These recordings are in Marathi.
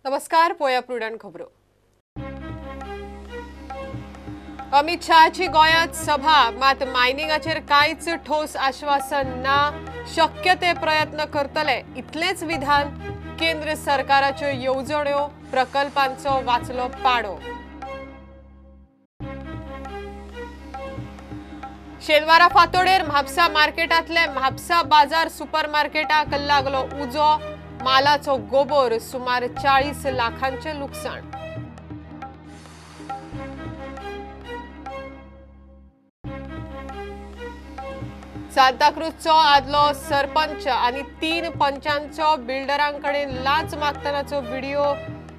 नमस्कार. पोया प्रुडंट खबरो. अमित शहाची गोंयांत सभा, मात मायनिंगाचेर कांयच ठोस आश्वासन ना. शक्य ते प्रयत्न करतले इतलेच विधान. केंद्र सरकाराच्यो येवजण्यो, प्रकल्पांचो वाचलो पाडो. शेनवारा फांतोडेर म्हापसा मार्केटांतले म्हापसा बाजार सुपरमार्केटाक लागलो उजो. मालाचो गोबोर, सुमार 40 लाखांचे लुकसाण. सांताक्रूजचो आदलो सरपंच आनी 3 पंचांचो बिल्डरांकडेन लाच मागतनाचो व्हिडिओ.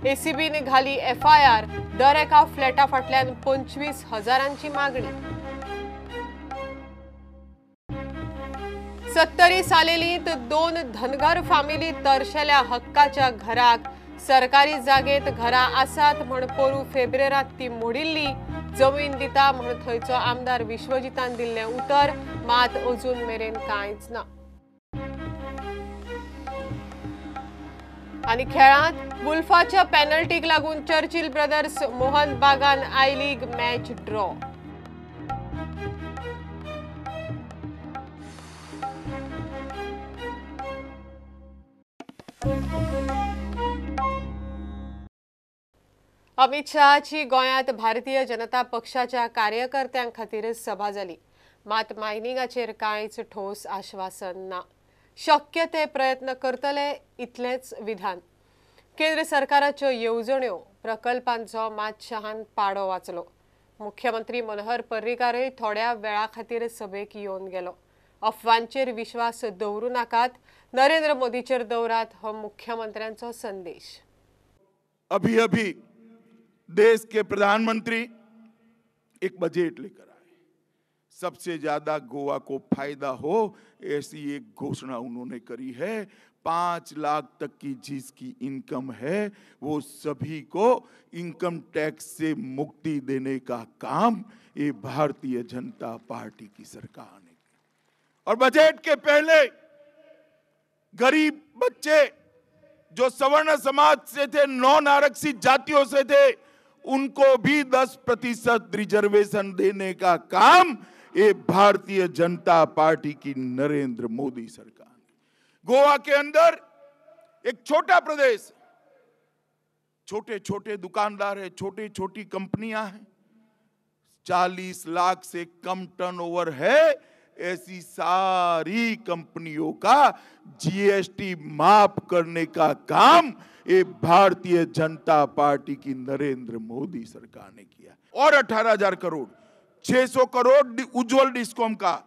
एसीबीन घाली FIR. दर एका फ्लॅटा फाटल्यान 25,000ची मागणी. 70 सालेलींत 2 धनगर फामिली तरशेल्या हक्काच्या घराक. सरकारी जागेत घरां आसात म्हण पोरू फेब्रेरांत ती मोडिल्ली. जमीन दिता म्हण थंयचो आमदार विश्वजितान दिल्लें उतर, मात अजून मेरेन कांयच ना. आनी खेळांत वुल्फाच्या पेनल्टीक लागून Churchill Brothers Mohan Bagan I league match draw. Amit शहाची गोंयांत भारतीय जनता पक्षाच्या कार्यकर्त्यां खातीर सभा जाली. मात मायनिंगाचेर कांयच ठोस आश्वासन ना. शक्य ते प्रयत्न करतले इतलेच विधान. केंद्र सरकाराच्यो येवजण्यो, प्रकल्पांचो मात शहान पाडो वाचलो. मुख्यमंत्री मनोहर पर्रीकारूय थोड्या वेळा खातीर सभेक येवन गेलो. अफवांचेर विश्वास दवरूं नाकात. नरेंद्र मोदीचेर दवरात हो मुख्यमंत्र्यांचो संदेश. अभी देश के प्रधानमंत्री एक बजट लेकर आए। सबसे ज्यादा गोवा को फायदा हो ऐसी एक घोषणा उन्होंने करी है। 5 लाख तक की जिसकी इनकम है वो सभी को इनकम टैक्स से मुक्ति देने का काम ये भारतीय जनता पार्टी की सरकार ने किया। और बजट के पहले गरीब बच्चे जो सवर्ण समाज से थे, नॉन आरक्षित जातियों से थे, उनको भी 10% रिजर्वेशन देने का काम ये भारतीय जनता पार्टी की नरेंद्र मोदी सरकार ने। गोवा के अंदर एक छोटा प्रदेश, छोटे छोटे दुकानदार है, छोटी छोटी कंपनियां हैं, 40 लाख से कम टर्नओवर है, ऐसी सारी कंपनियों का GST माफ करने का काम ये भारतीय जनता पार्टी की नरेंद्र मोदी सरकार ने किया। और 18,000 करोड़, 600 करोड़ उज्जवल डिस्कॉम का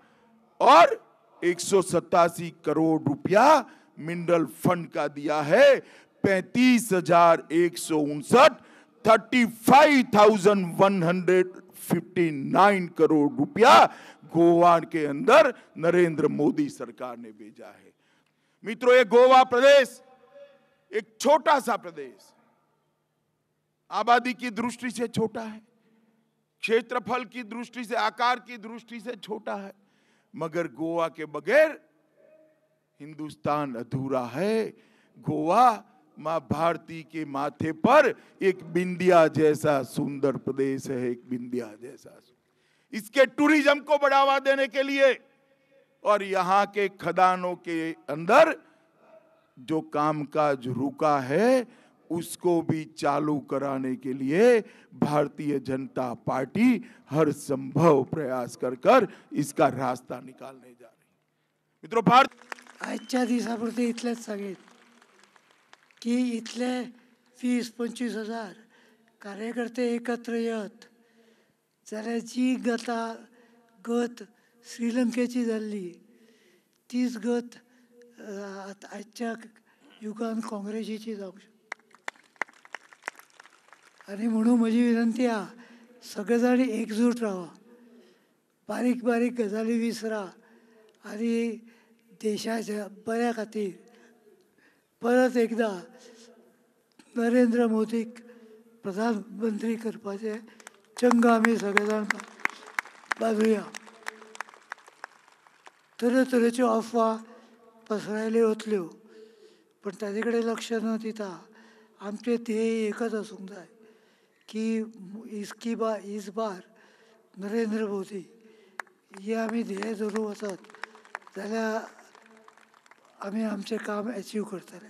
और 187 करोड़ रुपया मिनरल फंड का दिया है। 35,159 35,159 करोड़ रुपया गोवा के अंदर नरेंद्र मोदी सरकार ने भेजा है। मित्रों, ये गोवा प्रदेश एक छोटा सा प्रदेश, आबादी की दृष्टि से छोटा है, क्षेत्रफल की दृष्टि से, आकार की दृष्टि से छोटा है, मगर गोवा के बगैर हिंदुस्तान अधूरा है। गोवा मां भारती के माथे पर एक बिंदिया जैसा सुंदर प्रदेश है, एक बिंदिया जैसा। इसके टूरिज्म को बढ़ावा देने के लिए और यहाँ के खदानों के अंदर जो कामकाज रुका है उसको भी चालू कराने के लिए भारतीय जनता पार्टी हर संभव प्रयास कर इसका रास्ता निकालने जा रही है। मित्रों, आजच्या दिसापुरते इतलेच सांगेन की इतले 20-25 हजार कार्यकर्ते एकत्र येत जाल्यार जी गत श्रीलंकेची जाल्ली तीच गत आजच्या युगान काँग्रेसीची जावंक शकता. आनी म्हणून म्हजी विनंती आहा, सगळे जाण एकजूट रावा, बारीक बारीक गजाली विसरा आनी देशाच्या बऱ्या खातीर परत एकदा नरेंद्र मोदीक प्रधानमंत्री करपाचे चंग आमी सगळे जाण बांदुया. तरेतरेच्यो अफवा पसरायल्यो वतल्यो, पण ताजे कडेन लक्ष न दिता आमचे ध्येय एकच आसूंक जाय की इस बार नरेंद्र मोदी हे आमी ध्येय धरून वचत जाल्यार आमी आमचें काम अचीव करतले.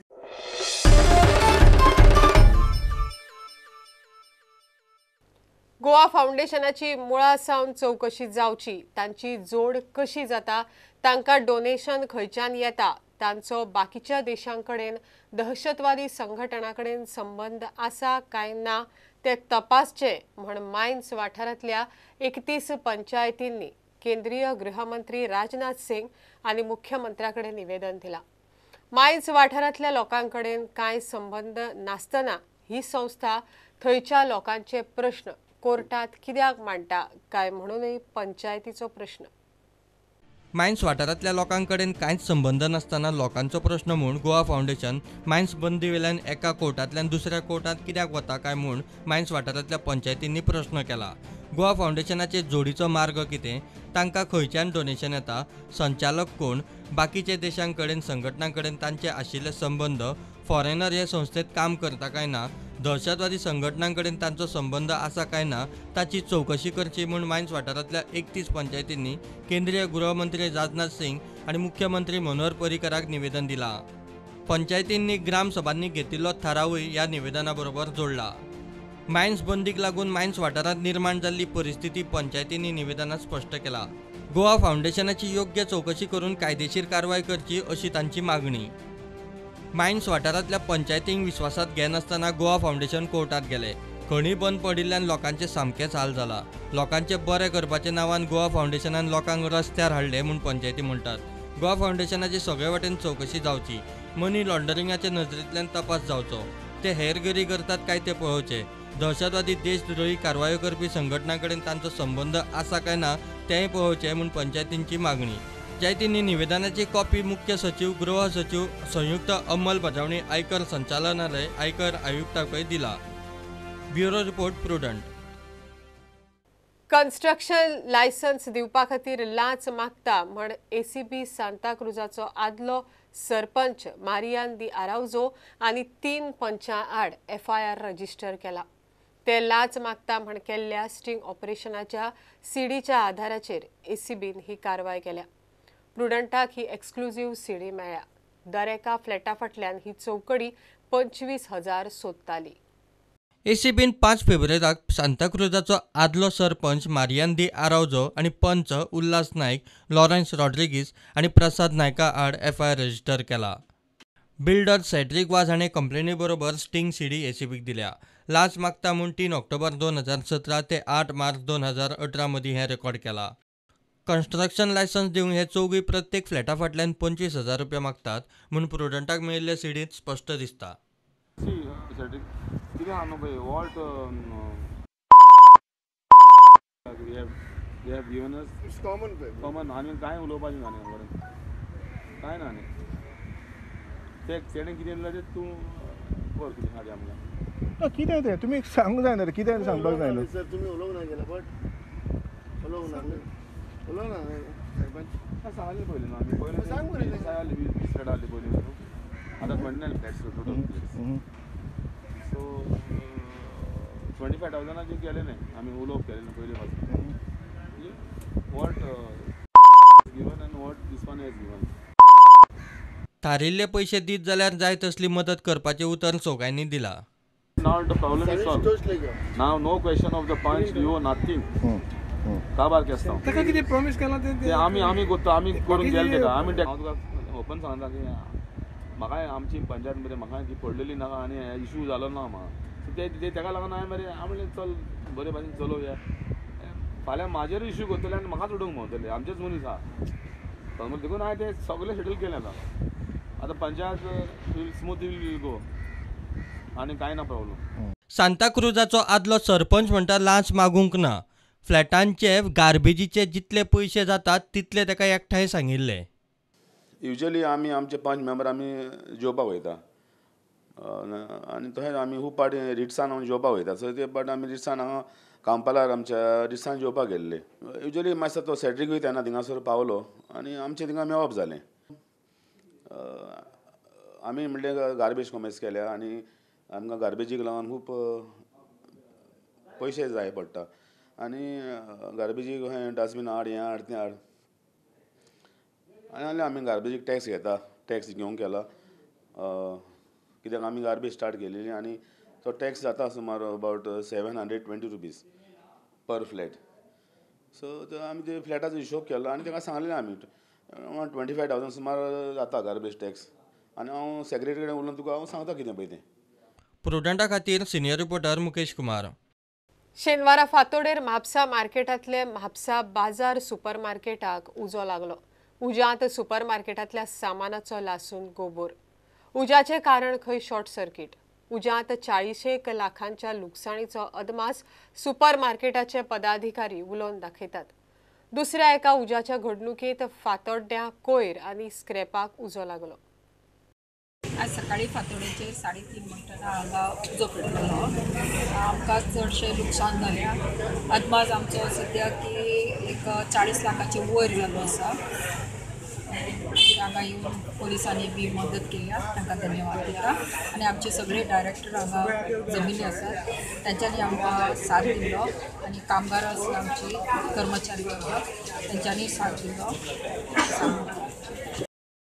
गोवा फाउंडेशनाची मुळा सावन चौकशी जावची, तांची जोड कशी जाता, तांकां डोनेशन खंयच्यान येता, तांचो बाकीच्या देशांकडेन दहशतवादी संघटनां कडेन संबंध आसा काय ना ते तपासचे म्हण मायन्स वाठारांतल्या 31 पंचायतींनी केंद्रीय गृहमंत्री राजनाथ सिंग आनी मुख्यमंत्र्या कडेन निवेदन दिलां. मायन्स वाठारांतल्या लोकांकडेन कांय संबंध नासतना ही संस्था थंयच्या लोकांचे प्रश्न कोर्टात कित्याक मांडटा काय म्हणूनय पंचायतीचो प्रश्न. मायन्स वाठारांतल्या लोकांकडेन कांयच संबंध नासतना लोकांचो प्रश्न म्हूण गोवा फाउंडेशन मायन्स बंदी वेल्यान एका कोर्टांतल्यान दुसऱ्या कोर्टांत कित्याक वता काय म्हूण मायन्स वाठारांतल्या पंचायतींनी प्रश्न केला. गोवा फाउंडेशनाचे जोडीचो मार्ग कितें, तांकां खंयच्यान डोनेशन येता, संचालक कोण, बाकीच्या देशां कडेन संघटनां कडेन तांचे आशिल्ले संबंध, फॉरेनर हे संस्थेत काम करता काय ना, दहशतवादी संघटनां कडेन तांचो संबंध आसा काय ना ताची चौकशी करची म्हूण मायन्स वाठारांतल्या 31 पंचायतींनी केंद्रीय गृहमंत्री राजनाथ सिंग आनी मुख्यमंत्री मनोहर पर्रीकराक निवेदन दिलां. पंचायतींनी ग्रामसभांनी घेतिल्लो थारावूय ह्या निवेदना बरोबर जोडला. मायन्स बंदीक लागून मायन्स वाठारांत निर्माण जाल्ली परिस्थिती पंचायतींनी निवेदनात स्पश्ट केला. गोवा फाउंडेशनाची योग्य चौकशी करून कायदेशीर कारवाय करची अशी तांची मागणी. मायन्स वाठारांतल्या पंचायतींक विश्वासात घेनासतना गोवा फाउंडेशन कोर्टात गेले. खणी बंद पडिल्ल्यान लोकांचे सामकेच हाल जाला. लोकांचे बरे करपाच्या नांवान गोवा फाउंडेशनान लोकांक रस्त्यार हाडले म्हूण पंचायती म्हणटात. गोवा फाउंडेशनाची सगळे वटेन चौकशी जावची, मनी लॉन्डरिंगाच्या नजरेंतल्यान तपास जावचो, ते हेरगिरी करतात काय ते पळोवचे, दहशतवादी देशद्रोही कारवायो करपी संघटनां कडेन तांचो संबंध आसा काय ना तेंय पळोवचे म्हूण पंचायतींची मागणी. पंचायतींनी निवेदनाची कॉपी मुख्य सचिव, गृह सचिव, संयुक्त अंमलबजावणी आयकर संचालनालय, आयकर आयुक्ताकय दिला. Bureau report prudent. Construction licence दिवपा खातीर लांच मागता म्हण ACB सांताक्रुजाचो आदलो सरपंच मारियान दी आराउजो आनी 3 पंचां आड FIR रजिस्टर केला. ते लांच मागता म्हण केल्ल्या स्टिंग ऑपरेशनाच्या सीडीच्या आधाराचेर ACBन ही कारवाय केल्या. प्रुडंटाक ही एक्सक्लुझिव्ह सीडी मेळ्ळ्या. दर एका फ्लॅटा फाटल्यान ही चौकडी 25,000 सोदताली. ACBन 5 फेब्रुवारीक सांताक्रुजाचो आदलो सरपंच मारियान दी आराउजो आनी पंच उल्हास नायक, लॉरेन्स रॉड्रिगीस आनी प्रसाद नायका आड FIR रजिस्टर केला. बिल्डर सेड्रिक वाज हाणें कंप्लेनी बरोबर स्टिंग सीडी ACBक दिल्या. लांच मागता म्हूण 3 ऑक्टोबर 2017 ते 8 मार्च 2018 मदीं हें रेकॉर्ड केलां. कन्स्ट्रक्शन लायसन्स दिवंक हे चौगूय प्रत्येक फ्लॅटा फाटल्यान 25,000 रुपया मागतात म्हूण प्रुडंटाक मेळिल्ले सीडींत स्पश्ट दिसता. कितें आहा न्हू पळय वॉट कॉमन आनी कांय उलोवपाचें ना न्ही बरें कांय ना न्ही तें तेणें कितें दिलें तें तूं कर कितें हाडया आमकां कितें तें तुमी सांगूंक जाय न्हू कितें सांगपाक जाय न्हू. सर तुम्ही उलोवंक ना गेला बट उलोवंक ना सरपंच सांगलें पयलीं न्हू आमी पयलीं सांग बरें तें. जाय 20 फ्लॅट आहली पयलीं न्हू आतां 29 फ्लॅट्स टोटल सो 25,000 केले न्ही आमी उलोवप केलें न्हू पयलीं पासून वॉट गिवन आनी what this one has given. थारिल्ले पयशे दीत जाल्यार जाय तसली मदत करपाचें उतर चौगांयनी दिलां. Now the problem is solved. Now no question of the punch, you owe nothing. काबार केस्तां ताका कितें प्रॉमिस केला ते आमी करता आमी करून गेले तेका आमी ओपन सांगता की म्हाका आमची पंचायत मरे म्हाका ती पडलेली नाका आनी इशू जालो ना म्हाका सो ते तेका लागून हांवें मरे म्हणलें चल बरे भाशेन चलोवया फाल्यां म्हाजेर इशू करतले आनी म्हाकाच उडोवंक मेळटले आमचेच मनीस आहा देखून हांवें ते सगळें शेड्यूल केलें आतां panchayat will smooth will go आनी कांय ना प्रॉब्लम. सांताक्रुजाचो आदलो सरपंच म्हणटा लांच मागूंक ना. फ्लॅटांचे गार्बेजीचे जितले पयशे जातात तितले ताका एकठांय सांगिल्ले. युजली आमी आमचे 5 मेंबर आमी जेवपाक वयता आनी तशेंच आमी खूब पाटी रिट्सान हांव जेवपाक वयता सो ते पाट आमी रिट्सान हांगा कांपालार आमच्या रिट्सान जेवपाक गेल्ले. युजली मातसो तो सेड्रीकूय तेन्ना थिंगासर पावलो आनी आमचें थिंगा मेळप जालें. आमी म्हणलें गार्बेज कॉमेस केल्या आनी आमकां गार्बेजीक लागून खूब पयशे जाय पडटा आनी गार्बेजीक डस्टबीन हाड हें हाड तें हाड आनी आमी गार्बेजीक टॅक्स घेता टॅक्स घेवंक केला कित्याक आमी गार्बेज स्टार्ट केलेली आनी तो टॅक्स जाता सुमार about 720 rupees per flat so आमी ते फ्लॅटाचो हिशोब केलो आनी ताका सांगलेलें आमी 25,000 सुमार जाता गार्बेज टॅक्स आनी हांव सेक्रेटरी कडेन उलोवन तुका हांव सांगता कितें पळय तें. प्रुडंटा खातीर सिनियर रिपोर्टर मुकेश कुमार. शेनवारा फातोडेर म्हापसा मार्केटांतले म्हापसा बाजार सुपर मार्केटाक उजो लागलो. उज्यांत सुपर मार्केटांतल्या सामानाचो लासून गोबोर. उज्याचे कारण खंय शॉर्ट सर्किट. उज्यांत 40 लाखांच्या लुकसाणीचो अदमास सुपर मार्केटाचे पदाधिकारी उलोवन दाखयतात. दुसऱ्या एका उज्याच्या घडणुकेत फातोड्ड्या कोयर आनी स्क्रॅपाक उजो लागलो. आज सकाळी फातोडेचेर 3.5 म्हणटना हांगा उजो पेटलो. आमकां चडशें लुकसाण जालें. अदमास आमचो सद्याक एक 40 लाखाचे वयर जालो आसा. हांगा येवन पोलिसांनी बी मदत केल्या तांकां धन्यवाद दिता आनी आमचे सगळे डायरेक्टर हांगा जमिनी आसात तांच्यांनी आमकां साथ दिलो आनी कामगार आसले आमची कर्मचारी तांच्यांनी साथ दिलो.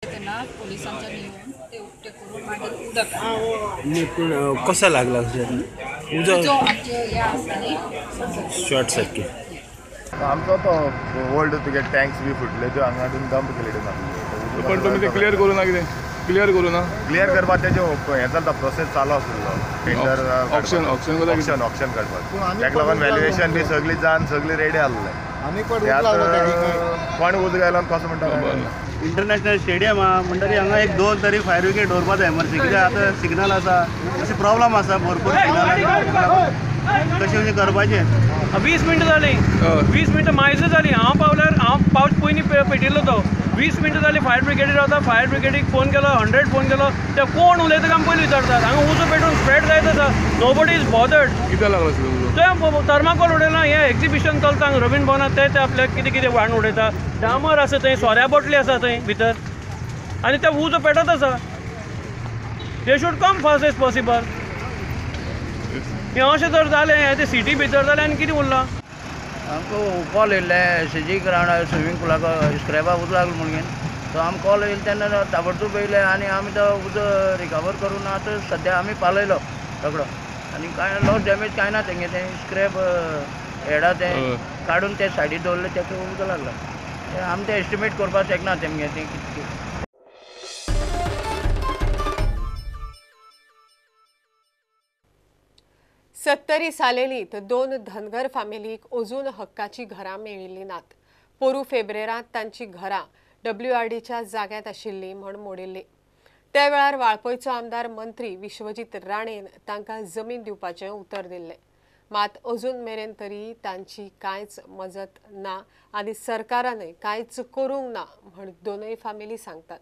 तेन्ना पोलिसांच्यानी येवन ते उक्ते करून मागीर उदक कसा लागला उजो आमचे हे आसता न्ही शॉर्ट सर्किट. आमचो तो ओल्ड तुगे टँक्स बी फुटले त्यो हांगा हाडून डंप केले पण तुमी ते क्लियर करू ना कितें क्लियर करू ना क्लियर करपाक तेजो हें चलता प्रोसेस चालू आसलो टेंडर ऑप्शन काडपाक ताका लागून व्हॅल्युएशन बी सगळी जावन सगळी रेडी आसलें आनी कोण उदक घालून कसो म्हणटा इंटरनॅशनल स्टेडियम म्हणटरी हांगा एक 2 तरी फायर ब्रिगेड दवरपाक जाय एमर्जन्सी कित्याक आतां सिग्नल आसा अशें प्रॉब्लम आसा भरपूर कशें करपाचें. 20 मिनटां जालीं 20 मिनटां मायज जालीं हांव पावल्यार हांव पावच पयलीं पेटिल्लो तो 20 मिनटां जालीं फायर ब्रिगेडी रावता. फायर ब्रिगेडीक फोन केलो 100 फोन केलो ते कोण उलयता काय पयलीं विचारतात. हांगा उजो पेटून स्प्रेड जायत आसा नोबडी इज बॉदर्ड. कितें लागलो ते थर्माकोल उडयला हें एक्झिबिशन चलता हांगा रवींद्र भवनात ते आपल्याक कितें कितें वाण उडयता. डामर आसा थंय सोऱ्या बॉटली आसा थंय भितर आनी ते उजो पेटत आसा. They should come fast as possible. हें अशें जर जालें हें ते सिटी भितर जालें आनी कितें उरलां. आमकां कॉल येयल्ले एसएजी ग्रावंड स्विमींग पूलाक स्क्रॅपाक उदक लागलो म्हणून सो आमकां कॉल येयले तेन्ना ताबडतोब येयले आनी आमी तो उजो रिकवर करून आतां सद्या आमी पालयलो सगळो आनी कांय लॉस डॅमेज कांय ना तेंगे तें स्क्रॅप हेडा तें काडून ते सायडीक दवरले तेका उजो लागला. आमी तें एस्टिमेट करपाक शकना तेमगे तें कितकें. 70 सालेलीत 2 धनगर फॅमिलीक अजून हक्काची घरां मेळिल्लीं नात. पोरू फेब्रेरांत तांची घरां WRDच्या जाग्यांत आशिल्लीं म्हूण मोडिल्लीं. त्या वेळार वाळपयचो आमदार मंत्री विश्वजीत राणेन तांकां जमीन दिवपाचें उतर दिल्लें. मात अजून मेरेन तरी तांची कांयच मजत ना आनी सरकारानय कांयच करूंक ना म्हूण दोनूय फॅमिली सांगतात.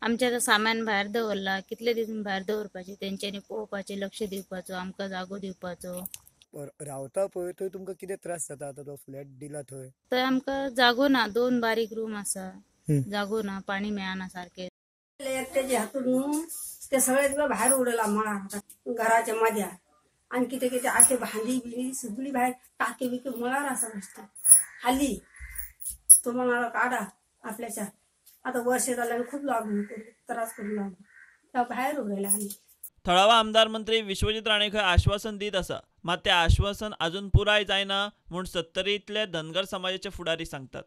आमचें आतां सामान भायर दवरला कितले दीस भायर दवरपाचें तेंच्यांनी पळोवपाचें लक्ष दिवपाचो आमकां जागो दिवपाचो. रावता पळय थंय तुमकां कितें त्रास जाता आतां तो फ्लॅट दिला थंय थंय आमकां जागो ना 2 बारीक रूम आसा जागो ना पाणी मेळना सारकें. एकट्याचे हातून न्हू ते सगळे भायर उडयला मळार घराच्या मद्यार आनी कितें कितें आखे भांडी बिंडी सगळी भायर टाके बिके मळार आसा नुस्तें हाली तो मळार काडा आपल्याच्या. आता वर्ष जाल्यार खूप लागून त्रास करू लागलो भायर उडयला हाली. थळावा आमदार मंत्री विश्वजीत राणे खंय आश्वासन दीत आसा मात तें आश्वासन अजून पुराय जायना म्हूण 70तले धनगर समाजाचे फुडारी सांगतात.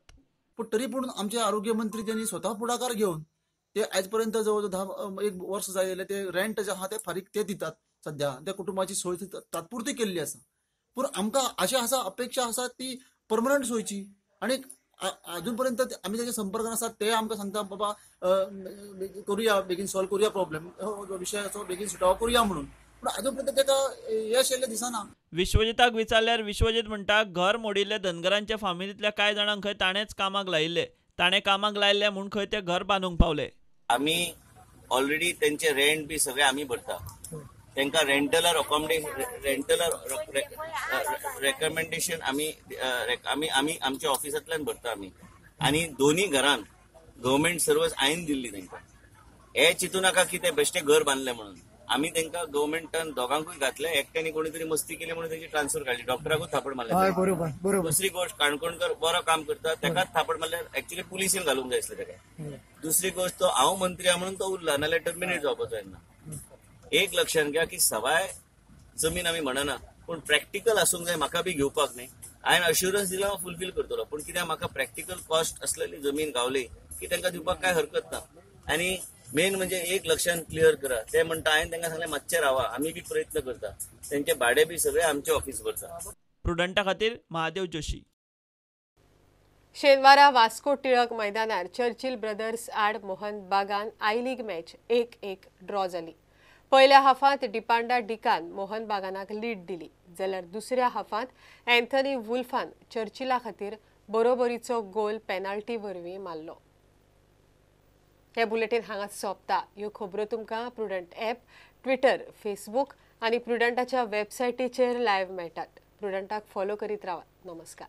पण तरी पूण आमचे आरोग्य मंत्री त्यांनी स्वतः पुढाकार घेवन ते आज पर्यंत जवळ 1 वर्ष जाले ते रेंट जे आहा ते फारीक ते दितात. सध्या त्या कुटुंबाची सोय तात्पुरती केल्ली आसा. पूण आमकां अशें आसा अपेक्षा आसा ती परमनंट सोयची आनी अजून पर्यंत आमी त्याच्या संपर्कान आसात ते आमकां सांगता बाबा करूया बेगीन सॉल्व करूया प्रॉब्लेम विशयाचो बेगीन सुटावो करूया म्हणून. पण अजून पर्यंत ताका यश येयल्लें दिसना. विश्वजिताक विचारल्यार विश्वजीत म्हणटा घर मोडिल्ल्या धनगरांच्या फामिलींतल्या कांय जाणांक खंय ताणेंच कामाक लायिल्ले ताणें कामाक लायिल्ले म्हूण खंय ते घर बांदूंक पावले. आमी ऑलरेडी तेंचे रेंट बी सगळे आमी भरता. तांकां रेंटलर रेकमेंडेशन आमी आमच्या ऑफिसांतल्यान भरता आमी आनी दोनी घरान गव्हर्मेंट सर्वीस आयन दिल्ली तांकां. हे चिंतू नाका की ते बेश्टे घर बांदले म्हणून आम्ही त्यांना गव्हर्नमेंटान दोघांकूय घातले. एकट्याने कोणीतरी मस्ती केली म्हणून त्याची ट्रान्सफर काढली. डॉक्टराकूच थापड मारले. दुसरी गोष्ट काणकोणकर बरो काम करता त्याकाच थापड मारल्यार ऍक्च्युअली पुलिसेन घालूंक जाय आसलें ताका. दुसरी गोष्ट तो हांव मंत्री म्हणून तो उरला, नाल्यार टर्मिनेट जावपाचो येना. एक लक्षात घ्या की सवाय जमीन आमी म्हणना पण प्रॅक्टिकल आसूंक जाय. म्हाका बी घेवपाक न्ही, हांवें अश्युरन्स दिला हांव फुलफील करतलो. पण कित्याक म्हाका प्रॅक्टिकल कॉस्ट असलेली जमीन गावली की तांकां दिवपाक काय हरकत ना. आणि मेन म्हणजे एक लक्षात क्लियर करा, ते म्हणटा हांवें तांकां सांगलें मातशें रावा, आमी बी प्रयत्न करता. तेंचे भाडे बी सगळे आमचे ऑफिस भरता. प्रुडंटा खातीर महादेव जोशी. शेनवारा वास्को टिळक मैदानार चर्चिल ब्रदर्स आड Mohan Bagan I league match 1-1 draw जाली. पयल्या हाफांत डिपांडा डिकान मोहन बागानाक लीड दिली, जाल्यार दुसऱ्या हाफांत अँथनी वुल्फान चर्चिला खातीर बरोबरीचो गोल पेनाल्टी वरवीं मारलो. हे बुलेटिन हांगाच सोंपता. ह्यो खबरो तुमकां प्रुडंट ॲप, ट्विटर, फेसबूक आनी प्रुडंटाच्या वेबसायटीचेर लायव्ह मेळटात. प्रुडंटाक फॉलो करीत रावात. नमस्कार.